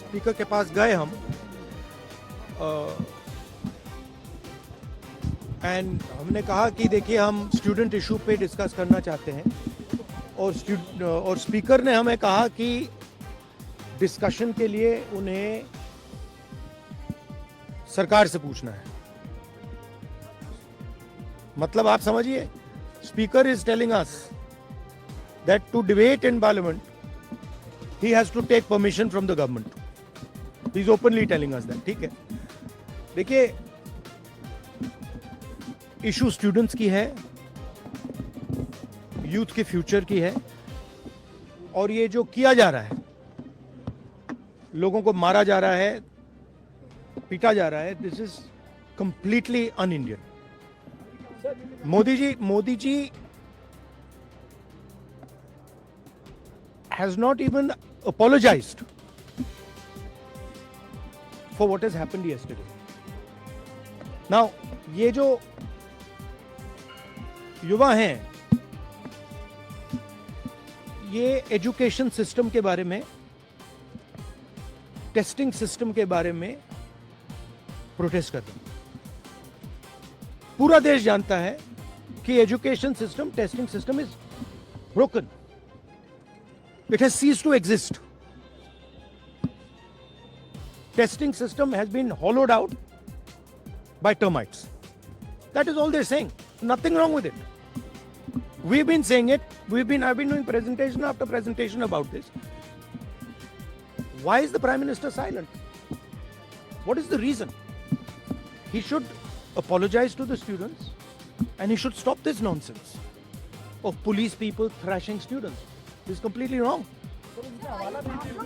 Speaker के पास गए हम एंड हमने कहा कि देखिए हम स्टूडेंट इशू पे डिस्कस करना चाहते हैं और स्पीकर ने हमें कहा कि डिस्कशन के लिए उन्हें सरकार से पूछना है। मतलब आप समझिए, speaker is telling us that to debate in parliament he has to take permission from the government. He is openly telling us that. ठीक है, देखिए इशू स्टूडेंट्स की है, यूथ के फ्यूचर की है, और ये जो किया जा रहा है, लोगों को मारा जा रहा है, पीटा जा रहा है, this is completely un Indian. Modi ji has not even apologized for what has happened yesterday. Now, ये जो युवा हैं, ये एजुकेशन सिस्टम के बारे में, टेस्टिंग सिस्टम के बारे में प्रोटेस्ट कर रहे हैं। पूरा देश जानता है कि education system, testing system is broken. It has ceased to exist. Testing system has been hollowed out by termites. That is all they're saying. Nothing wrong with it. We've been saying it. I've been doing presentation after presentation about this. Why is the Prime Minister silent? What is the reason? He should apologize to the students and he should stop this nonsense of police people thrashing students. This is completely wrong. हवाला भेजी ने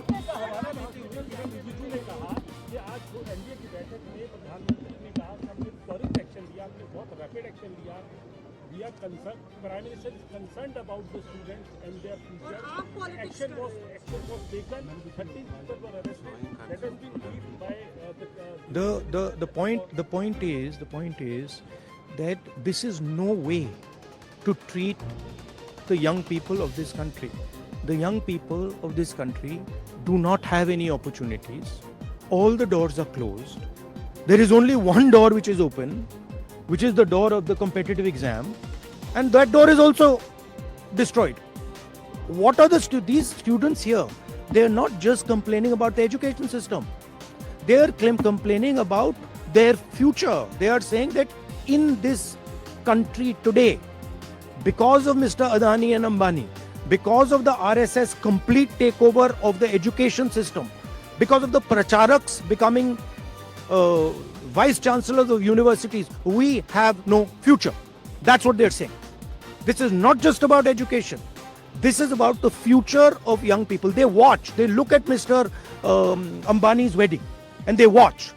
कहा कि आज NDA की बैठक में प्रधानमंत्री ने कहा कि हमने त्वरित एक्शन लिया, हमने बहुत रैपिड एक्शन लिया. We are concerned. Prime Minister is concerned about the students and their future. Action was taken. 13 people were arrested. That has been briefed by The point is that this is no way to treat the young people of this country. The young people of this country do not have any opportunities. All the doors are closed. There is only one door which is open, which is the door of the competitive exam, and that door is also destroyed. What are these students here? They are not just complaining about the education system. They are complaining about their future. They are saying that in this country today, because of Mr. Adani and Ambani, because of the RSS complete takeover of the education system, because of the pracharaks becoming vice chancellors of universities, we have no future. That's what they're saying. This is not just about education. This is about the future of young people. They watch, they look at Mr. Ambani's wedding and they watch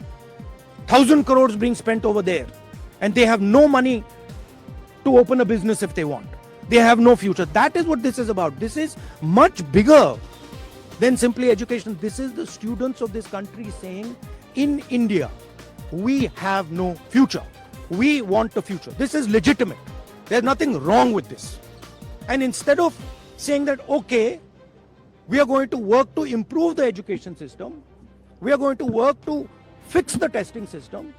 1,000 crores being spent over there, and they have no money to open a business if they want. They have no future. That is what this is about. This is much bigger than simply education. This is the students of this country saying, in India, we have no future. We want a future. This is legitimate. There's nothing wrong with this. And instead of saying that, okay, we are going to work to improve the education system, we are going to work to fix the testing system,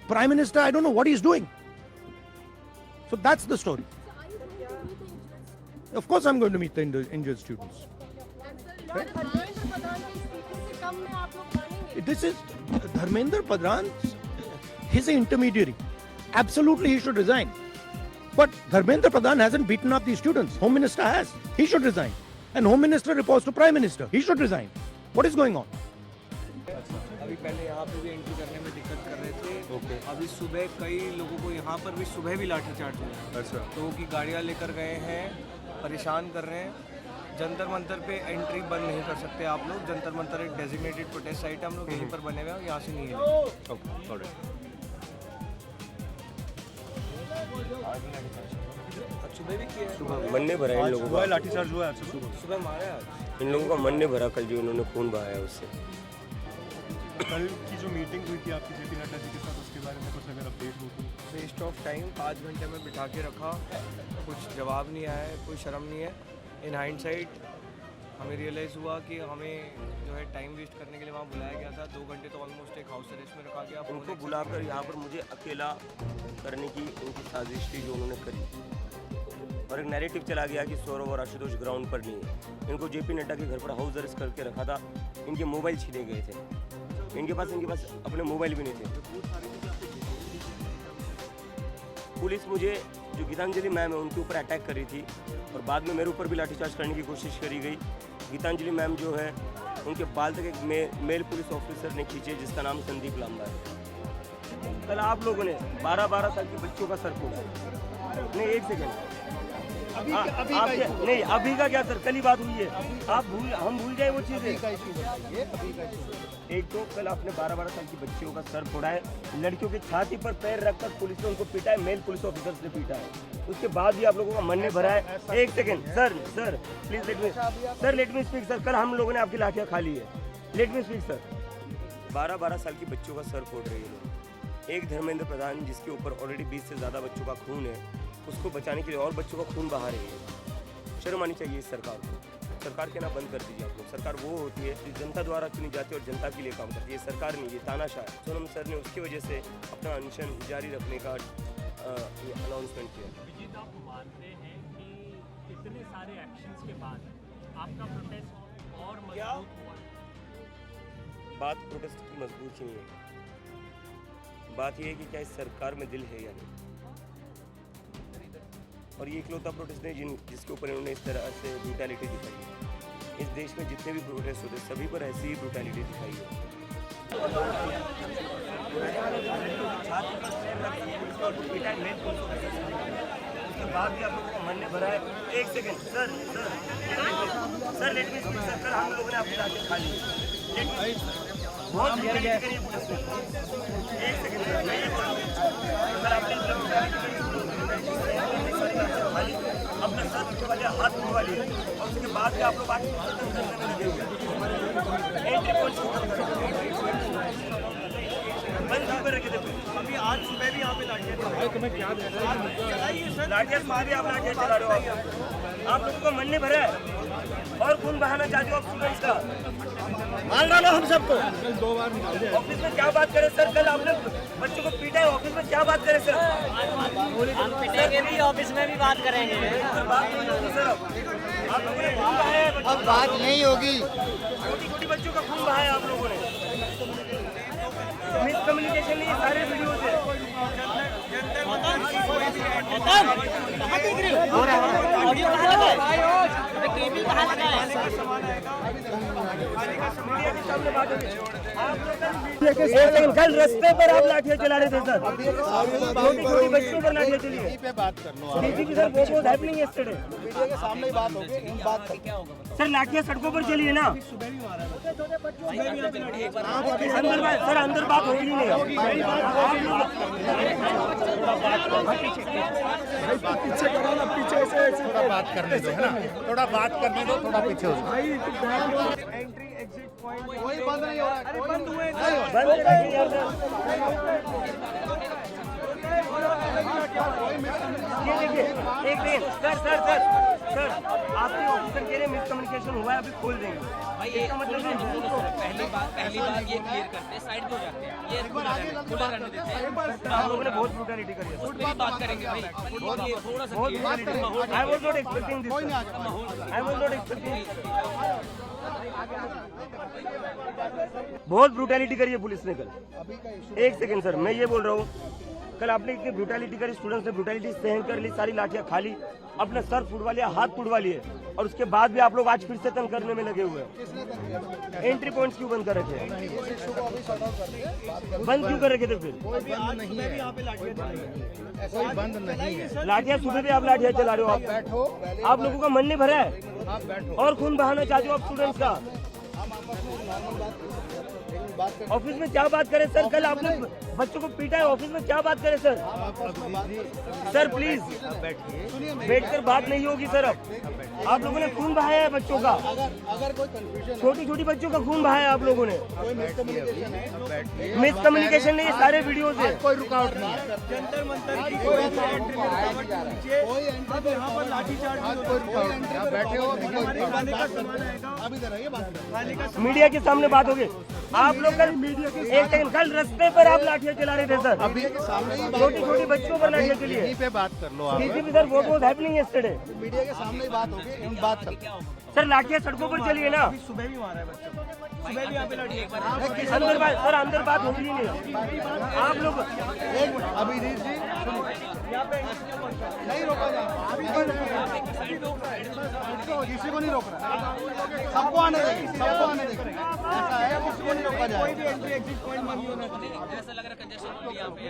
Prime Minister, I don't know what he's doing. So that's the story. Of course I'm going to meet the injured students. This is Dharmendra Pradhan. He's an intermediary. Absolutely he should resign. But Dharmendra Pradhan hasn't beaten up these students. Home Minister has. He should resign. And Home Minister reports to Prime Minister. He should resign. What is going on? अभी पहले यहाँ पे भी entry करने में दिक्कत कर रहे थे. ओके. अभी सुबह कई लोगों को यहाँ पर भी सुबह भी लाठीचार्ज हुआ. अच्छा. लोगों की गाड़ियाँ लेकर गए हैं, परेशान कर रहे हैं. जंतर मंतर पे एंट्री बंद नहीं कर सकते आप लोग. जंतर मंतर एक डेजिग्नेटेड प्रोटेस्ट साइट है, हम लोग यहीं पर बने हुए हैं, यहाँ से नहीं है. Okay, alright. सुबह भी किया है. मन नहीं भरा इन लोगों का. लाठीचार्ज हुआ है सुबह मारा है. इन लोगों का मन नहीं भरा कल जो इन्होंने खून बहाया उससे. कल की जो मीटिंग हुई थी आपकी जेपी नड्डा जी के साथ, उसके बारे में कुछ अगर अपडेट हो तो. Waste of time. 5 घंटे में बिठा के रखा, कुछ जवाब नहीं आया है, कोई शर्म नहीं है. इन हाइंडसाइट हमें रियलाइज़ हुआ कि हमें जो है टाइम वेस्ट करने के लिए वहाँ बुलाया गया था। 2 घंटे तो ऑलमोस्ट एक हाउस अरेस्ट में रखा गया। उनको बुलाकर यहाँ पर मुझे अकेला करने की उनकी साजिश थी जो उन्होंने करी, और एक नैरेटिव चला गया कि सौरभ और आशुतोष ग्राउंड पर नहीं है। इनको जेपी नड्डा के घर पर हाउस अरेस्ट करके रखा था। इनके मोबाइल छीने गए थे, इनके पास अपने मोबाइल भी नहीं थे। पुलिस मुझे जो गीतांजलि मैम है उनके ऊपर अटैक कर रही थी, और बाद में मेरे ऊपर भी लाठीचार्ज करने की कोशिश करी गई। गीतांजलि मैम जो है उनके बाल तक एक मेल पुलिस ऑफिसर ने खींचे जिसका नाम संदीप लांबा है। कल आप लोगों ने 12-12 साल के बच्चों का सर फोड़ा। नहीं, एक सेकेंड, अभी का क्या सर, कल ही बात हुई है। हम भूल जाए वो चीज़ें। एक तो कल आपने 12-12 साल की बच्चियों का सर फोड़ा है, लड़कियों की छाती पर पैर रखकर पुलिस ने उनको पीटा है, मेल पुलिस ऑफिसर्स ने पीटा है। उसके बाद भी आप लोगों का मन नहीं भरा है। एक second sir please let me speak sir. कल हम लोगों ने आपकी लाठियाँ खा ली है, लेट मी स्पीक सर। 12-12 साल की बच्चों का सर फोड़ रहे हैं। एक धर्मेंद्र प्रधान जिसके ऊपर ऑलरेडी 20 से ज़्यादा बच्चों का खून है, उसको बचाने के लिए और बच्चों का खून बहा रही है। शर्म आनी चाहिए इस सरकार को। सरकार के ना बंद कर दीजिए आप लोग। सरकार वो होती है जो जनता द्वारा चुनी जाती है और जनता के लिए काम करती है। सरकार नहीं, ये तानाशाह है। सोनम सर ने उसकी वजह से अपना अनशन जारी रखने का अनाउंसमेंट किया। विजित, आप मानते हैं कि इतने सारे एक्शंस के बाद आपका प्रोटेस्ट और मजबूत हुआ? बात प्रोटेस्ट की मजबूत ही नहीं है, बात यह है कि क्या इस सरकार में दिल है या नहीं। और ये इकलौता प्रोटेस्ट नहीं जिसके ऊपर इन्होंने इस तरह से ब्रूटैलिटी दिखाई है। इस देश में जितने भी प्रोटेस्ट होते सभी पर ऐसी ही ब्रूटैलिटी दिखाई है। उसके बाद भी आप लोगों का मन नहीं भरा है। एक second sir let me speak sir. कल हम लोगों ने आपकी लाठी खा ली। बहुत एक सेकेंड सर, मैं ये बोल रहा हूँ अपना सर वाले हाथ वाली, और उसके बाद में आप लोग बात करने में लगे हुए बंद क्यों कर रखे थे? अभी आज सुबह भी यहाँ पे लाठियाँ मार आप लाठियाँ चला रहे हो। आप लोगों को मन नहीं भरा है और खून बहाना चाहते हो आप स्टूडेंट्स का। मार डालो हम सबको। ऑफिस में क्या बात करें सर? कल आपने बच्चों को पीटा है, ऑफिस में क्या बात करें सर? हम पिटेंगे भी, ऑफिस में भी बात करेंगे। बात नहीं होगी सर। आप लोगों ने खून बहाया है, अब बात नहीं होगी। छोटी बच्चों का खून बहाया आप लोगों ने। मिसकम्युनिकेशन नहीं, सारे वीडियोज है। कल रास्ते पर आप लाठियाँ चला रहे थे सर, छोटी बच्चों पर लाठियाँ चली है। बात करना सर वो बहुत हैपनिंग यस्टरडे। मीडिया के सामने ही बात होगी, बात सर लाठियाँ सड़कों पर चली है ना। अंदर बात होगी नहीं। पीछे करो ना, पीछे से थोड़ा बात करने दो, है ना, थोड़ा बात करने दो, थोड़ा पीछे हो जाओ। एंट्री एग्जिट पॉइंट कोई बंद नहीं हो रहा है। अरे बंद हुए ये देखिए एक मिनट सर आपके ऑफिसर के लिए मिसकम्युनिकेशन हुआ है, अभी खोल देंगे भाई इसका मतलब पहली बार ये क्लियर करते हैं, साइड पे हो जाते हैं, ये खुला रहने देते हैं। आप लोगों ने बहुत ब्रूटैलिटी करी है। फुट पे भी बात करेंगे भाई, थोड़ा सा I was not expecting this. I was not expecting. बहुत ब्रूटैलिटी करी है पुलिस ने कल। एक सेकंड सर, मैं ये बोल रहा हूँ कल आपने इतनी ब्रूटैलिटी करी, स्टूडेंट्स ने ब्रूटैलिटी सहन कर ली, सारी लाठियाँ खा ली, अपना सर फुड़वा लिया, हाथ फुड़वा लिए, और उसके बाद भी आप लोग आज फिर से तंग करने में लगे हुए हैं। एंट्री पॉइंट्स क्यों बंद कर रखे हैं? बंद क्यों कर रखे थे फिर? कोई बंद नहीं है। लाठियाँ सुबह भी आप लाठियाँ चला रहे हो। आप बैठो, आप लोगों का मन नहीं भरा है आप बैठो। और खून बहाना चाहते हो आप स्टूडेंट्स का। हम आपस में नॉर्मल बात करें। ऑफिस में क्या बात करें सर? कल आपने बच्चों को पीटा है ऑफिस में, क्या बात करें सर? सर प्लीज बैठकर बात नहीं होगी सर। अब आप लोगों ने खून बहाया है बच्चों का, अगर कोई कंफ्यूजन छोटी छोटी बच्चों का खून बहाया है आप लोगों ने। कोई मिसकम्युनिकेशन है, मिसकम्युनिकेशन नहीं, सारे वीडियोज है। कोई रुकावट नहीं है, जंतर मंतर की कोई एंट्री में रुकावट के नीचे अब यहाँ पर लाठीचार्ज आज कोई रुकावट नहीं। आप बैठे हो, अभी कोई रुकावट नहीं। आप इधर आइए, बात करें। मीडिया के सामने बात होगी। आप लोग कल एक सेकंड, कल रास्ते पर आप लाठियां चला रहे थे सर, अभी सामने ही छोटी छोटी बच्चों पर लाठियां के लिए। यहीं पे बात कर लो आप। DCP sir, what was happening yesterday? Media के सामने ही बात होगी, हम बात करते हैं। सर लाठियां सड़कों पर चली है ना, सुबह भी मारा है बच्चों को, सुबह भी यहाँ पे लड़ी एक बार। अंदर बात सर, अंदर बात होगी ही नहीं। आप लोग एक अभिजीत जी नहीं रोका जा रहा, किसी को नहीं रोक रहा, सबको आने देंगे, सबको आने देंगे। ऐसा है, किसी को नहीं रोका जाएगा। ऐसा लग रहा है कंजेशन यहाँ पे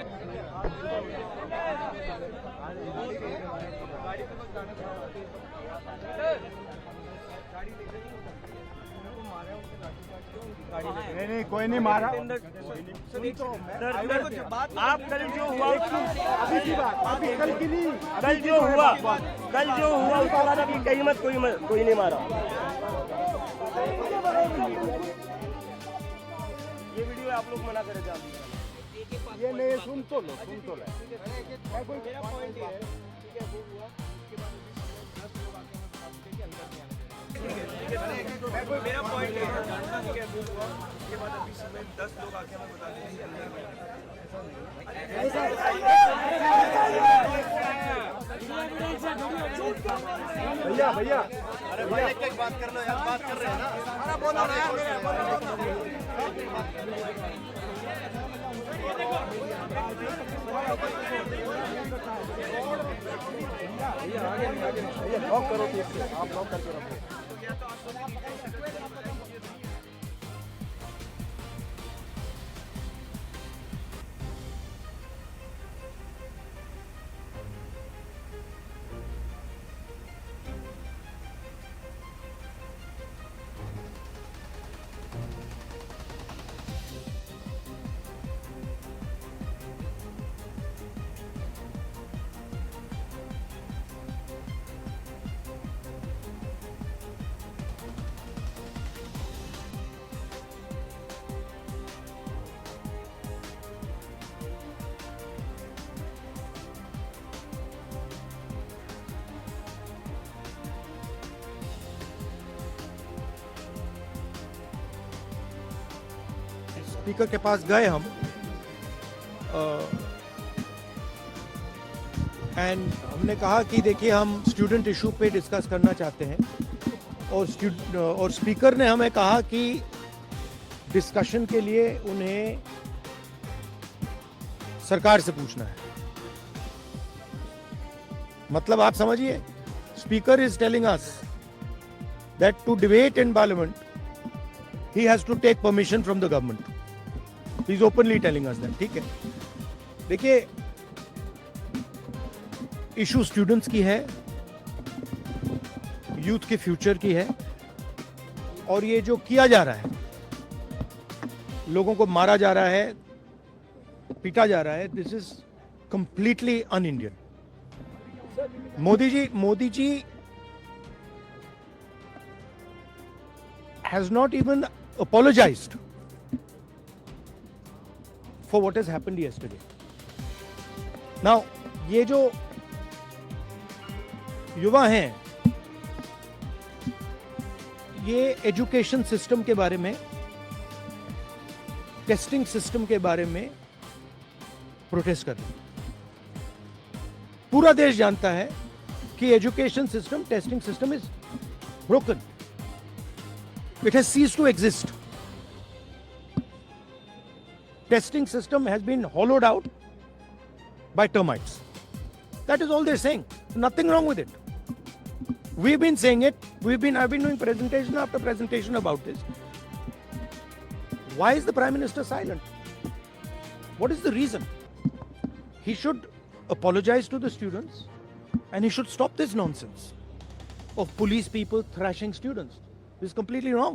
नहीं, कोई नहीं मारा। सर आप कल जो हुआ, अभी की बात, अभी कल की नहीं। कल जो हुआ उसके बाद अभी कहीं मत कोई नहीं मारा। ये वीडियो आप लोग मना करे जा, ये नहीं, सुन तो लो, सुन तो लो। मेरा पॉइंट है जानना कि कैसे हुआ, उसके बाद अभी सुबह 10 लोग आके हमें बता देंगे कि अंदर भैया भैया, अरे भैया एक बात कर लो यार, बात कर रहे हैं ना। अरे बोलो ना यार, लॉक करो, आप लॉक करके रखो। स्पीकर के पास गए हम एंड हमने कहा कि देखिए हम स्टूडेंट इशू पे डिस्कस करना चाहते हैं और स्पीकर ने हमें कहा कि डिस्कशन के लिए उन्हें सरकार से पूछना है। मतलब आप समझिए, speaker is telling us that to debate in parliament he has to take permission from the government. He is openly telling us that. ठीक है, देखिए इशू स्टूडेंट्स की है, यूथ के फ्यूचर की है, और ये जो किया जा रहा है, लोगों को मारा जा रहा है, पीटा जा रहा है, this is completely un Indian. Modi ji has not even apologized for what has happened yesterday. Now, ये जो युवा हैं, ये एजुकेशन सिस्टम के बारे में, टेस्टिंग सिस्टम के बारे में प्रोटेस्ट कर रहे हैं। पूरा देश जानता है कि education system, testing system is broken. It has ceased to exist. Testing system has been hollowed out by termites. That is all they're saying. Nothing wrong with it. We've been saying it. I've been doing presentation after presentation about this. Why is the Prime Minister silent? What is the reason? He should apologize to the students and he should stop this nonsense of police people thrashing students. This is completely wrong.